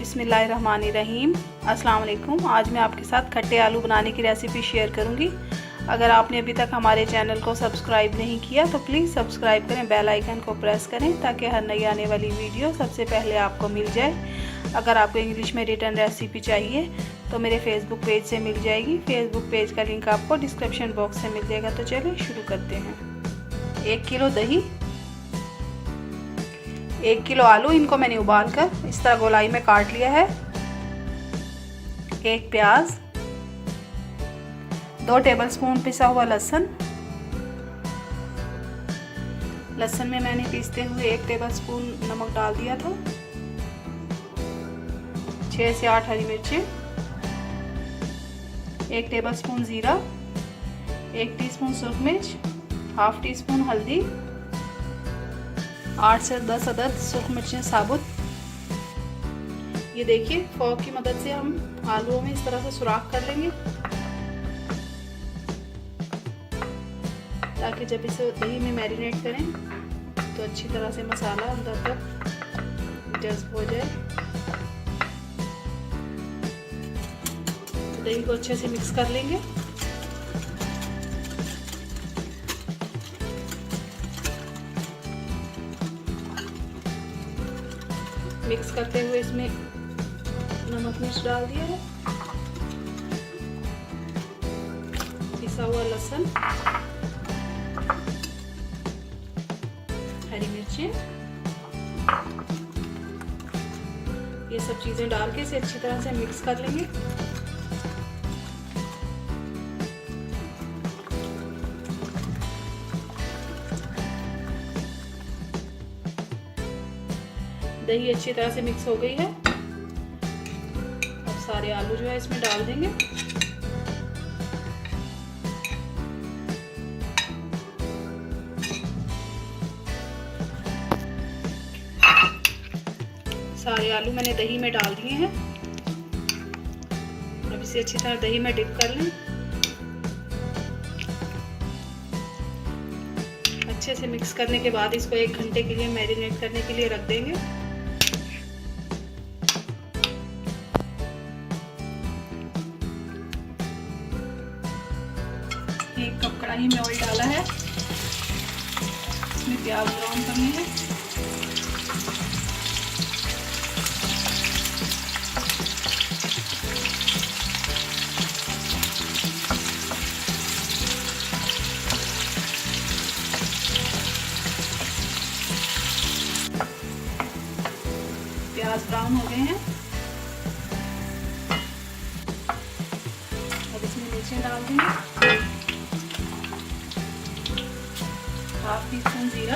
बिस्मिल्लाहिर्रहमानिर्रहीम। अस्सलाम वालेकुम। आज मैं आपके साथ खट्टे आलू बनाने की रेसिपी शेयर करूंगी। अगर आपने अभी तक हमारे चैनल को सब्सक्राइब नहीं किया तो प्लीज़ सब्सक्राइब करें, बेल आइकन को प्रेस करें ताकि हर नई आने वाली वीडियो सबसे पहले आपको मिल जाए। अगर आपको इंग्लिश में रिटन रेसिपी चाहिए तो मेरे फेसबुक पेज से मिल जाएगी। फेसबुक पेज का लिंक आपको डिस्क्रिप्शन बॉक्स से मिल जाएगा। तो चलिए शुरू करते हैं। 1 किलो दही, 1 किलो आलू, इनको मैंने उबाल कर इस तरह गोलाई में काट लिया है। 1 प्याज, 2 टेबलस्पून पिसा हुआ लहसुन। लहसुन में मैंने पीसते हुए 1 टेबलस्पून नमक डाल दिया था। 6 से 8 हरी मिर्ची, 1 टेबलस्पून जीरा, 1 टीस्पून सूरख मिर्च, हाफ टी स्पून हल्दी, 8 से 10 अदद सूरख मिर्चें साबुत। ये देखिए, फोक की मदद से हम आलूओं में इस तरह से सुराख कर लेंगे ताकि जब इसे दही में मैरिनेट करें तो अच्छी तरह से मसाला अंदर तक जज्ब हो जाए। दही को अच्छे से मिक्स कर लेंगे। मिक्स करते हुए इसमें नमक मिर्च डाल दिया है, पिसा हुआ लहसुन, हरी मिर्ची, ये सब चीजें डाल के इसे अच्छी तरह से मिक्स कर लेंगे। दही अच्छी तरह से मिक्स हो गई है। अब सारे आलू जो है इसमें डाल देंगे। सारे आलू मैंने दही में डाल दिए हैं। अब इसे अच्छी तरह दही में डिप कर लें। अच्छे से मिक्स करने के बाद इसको 1 घंटे के लिए मैरिनेट करने के लिए रख देंगे। 1 कप कढ़ाई में ऑयल डाला है। इसमें प्याज ब्राउन करनी है। प्याज ब्राउन हो गए हैं। अब इसमें मिर्चें डाल देंगे। हाफ टी स्पून जीरा,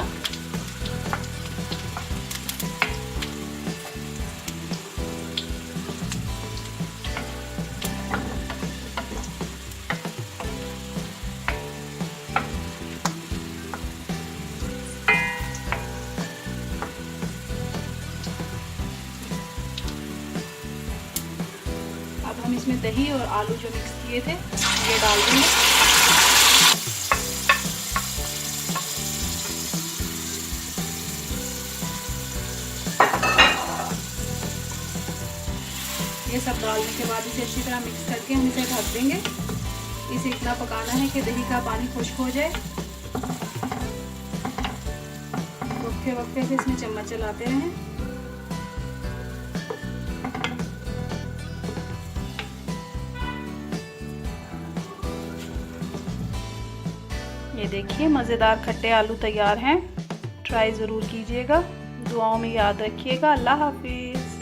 अब हम इसमें दही और आलू जो मिक्स किए थे ये डाल देंगे। ये सब डालने के बाद इसे अच्छी तरह मिक्स करके हम इसे ढक देंगे। इसे इतना पकाना है कि दही का पानी खुश्क हो जाए। वक्फे वक्फे से इसमें चम्मच चलाते रहें। ये देखिए, मज़ेदार खट्टे आलू तैयार हैं। ट्राई ज़रूर कीजिएगा। दुआओं में याद रखिएगा। अल्लाह हाफिज़।